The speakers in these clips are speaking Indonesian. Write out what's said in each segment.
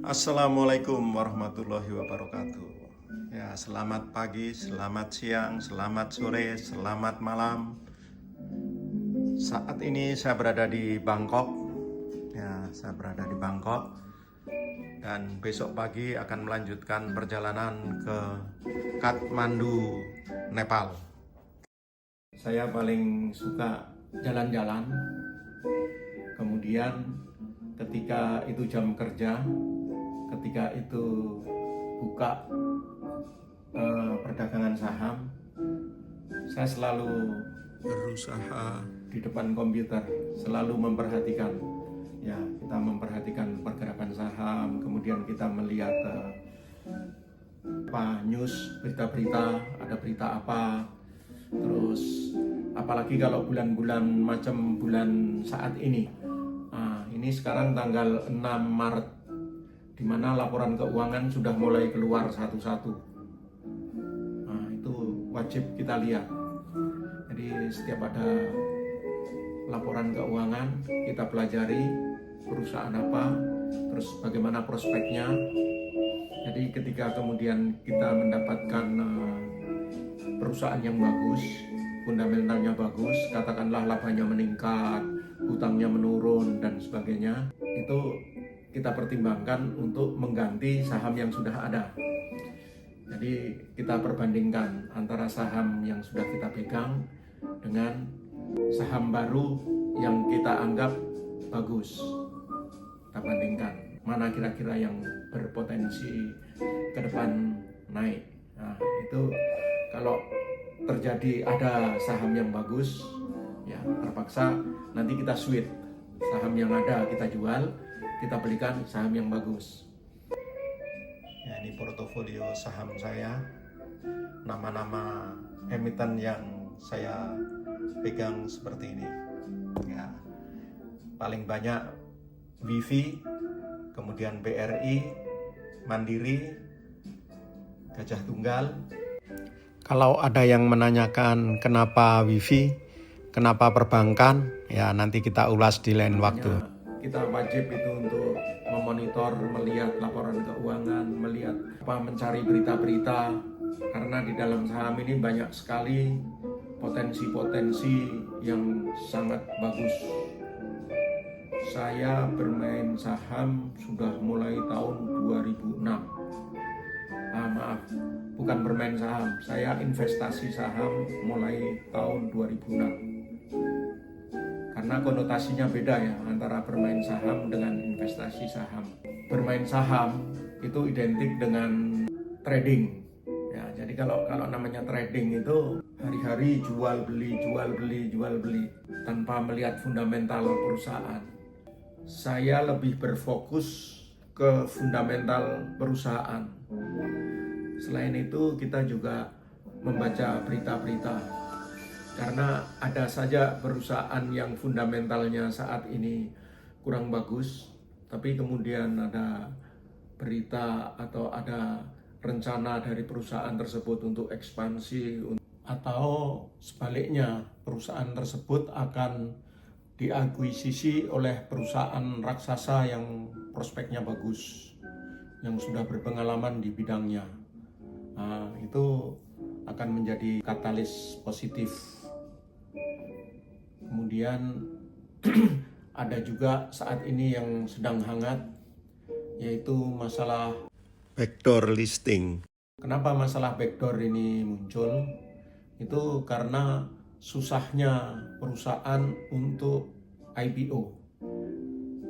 Assalamualaikum warahmatullahi wabarakatuh. Ya, selamat pagi, selamat siang, selamat sore, selamat malam. Saat ini saya berada di Bangkok. Ya, saya berada di Bangkok. Dan besok pagi akan melanjutkan perjalanan ke Kathmandu, Nepal. Saya paling suka jalan-jalan. Kemudian ketika itu jam kerja, ketika itu buka perdagangan saham, saya selalu berusaha di depan komputer, selalu memperhatikan. Ya, kita memperhatikan pergerakan saham, kemudian kita melihat news, berita-berita, ada berita apa. Terus apalagi kalau bulan-bulan macam bulan saat ini. Ini sekarang tanggal 6 Maret, di mana laporan keuangan sudah mulai keluar satu-satu. Itu wajib kita lihat. Jadi setiap ada laporan keuangan, kita pelajari perusahaan apa, terus bagaimana prospeknya. Jadi ketika kemudian kita mendapatkan perusahaan yang bagus, fundamentalnya bagus, katakanlah labanya meningkat, hutangnya menurun dan sebagainya, itu kita pertimbangkan untuk mengganti saham yang sudah ada. Jadi kita perbandingkan antara saham yang sudah kita pegang dengan saham baru yang kita anggap bagus. Kita bandingkan mana kira-kira yang berpotensi ke depan naik. Itu kalau terjadi ada saham yang bagus, ya terpaksa nanti kita switch, saham yang ada kita jual, kita belikan saham yang bagus. Ya, ini portofolio saham saya, nama-nama emiten yang saya pegang seperti ini. Ya, paling banyak Wifi, kemudian BRI, Mandiri, Gajah Tunggal. Kalau ada yang menanyakan kenapa Wifi, kenapa perbankan, ya nanti kita ulas di lain waktu. Kita wajib itu untuk memonitor, melihat laporan keuangan, melihat mencari berita-berita, karena di dalam saham ini banyak sekali potensi-potensi yang sangat bagus. Saya bermain saham sudah mulai tahun 2006. Maaf, bukan bermain saham, saya investasi saham mulai tahun 2006. Karena konotasinya beda ya antara bermain saham dengan investasi saham. Bermain saham itu identik dengan trading. Ya, jadi kalau namanya trading itu hari-hari jual beli tanpa melihat fundamental perusahaan. Saya lebih berfokus ke fundamental perusahaan. Selain itu kita juga membaca berita-berita. Karena ada saja perusahaan yang fundamentalnya saat ini kurang bagus, tapi kemudian ada berita atau ada rencana dari perusahaan tersebut untuk ekspansi, atau sebaliknya perusahaan tersebut akan diakuisisi oleh perusahaan raksasa yang prospeknya bagus, yang sudah berpengalaman di bidangnya. Itu akan menjadi katalis positif. Kemudian ada juga saat ini yang sedang hangat, yaitu masalah backdoor listing. Kenapa masalah backdoor ini muncul? Itu karena susahnya perusahaan untuk IPO.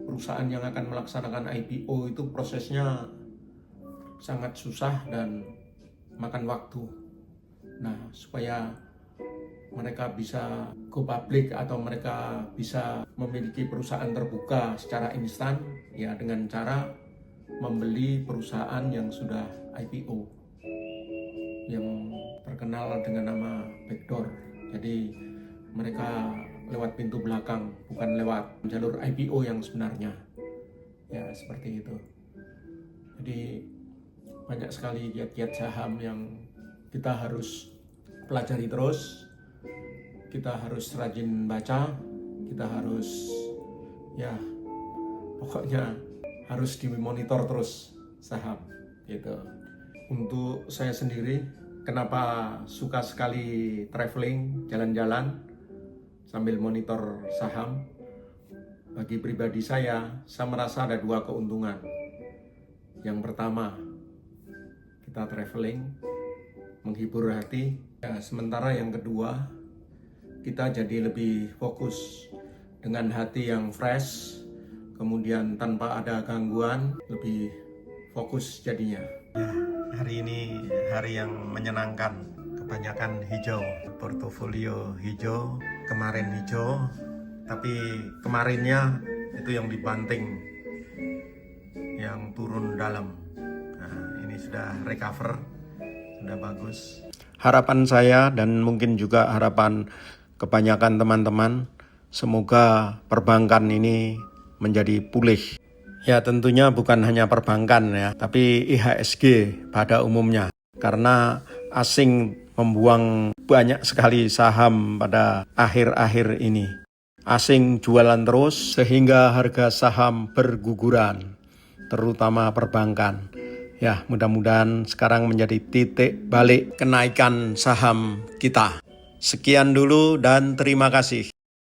Perusahaan yang akan melaksanakan IPO itu prosesnya sangat susah dan makan waktu. Nah, supaya mereka bisa go public atau mereka bisa memiliki perusahaan terbuka secara instan, ya dengan cara membeli perusahaan yang sudah IPO, yang terkenal dengan nama backdoor. Jadi mereka lewat pintu belakang, bukan lewat jalur IPO yang sebenarnya. Ya seperti itu. Jadi banyak sekali kiat-kiat saham yang kita harus pelajari terus. Kita harus rajin baca, kita harus ya pokoknya harus dimonitor terus saham gitu. Untuk saya sendiri, kenapa suka sekali traveling, jalan-jalan sambil monitor saham? Bagi pribadi saya merasa ada dua keuntungan. Yang pertama, kita traveling, menghibur hati. Ya, sementara yang kedua, kita jadi lebih fokus dengan hati yang fresh, kemudian tanpa ada gangguan, lebih fokus jadinya. Ya, hari ini hari yang menyenangkan, kebanyakan hijau, portofolio hijau, kemarin hijau, tapi kemarinnya itu yang dibanting, yang turun dalam. Nah, ini sudah recover, sudah bagus. Harapan saya dan mungkin juga harapan kebanyakan teman-teman, semoga perbankan ini menjadi pulih. Ya tentunya bukan hanya perbankan ya, tapi IHSG pada umumnya. Karena asing membuang banyak sekali saham pada akhir-akhir ini. Asing jualan terus sehingga harga saham berguguran, terutama perbankan. Ya mudah-mudahan sekarang menjadi titik balik kenaikan saham kita. Sekian dulu dan terima kasih.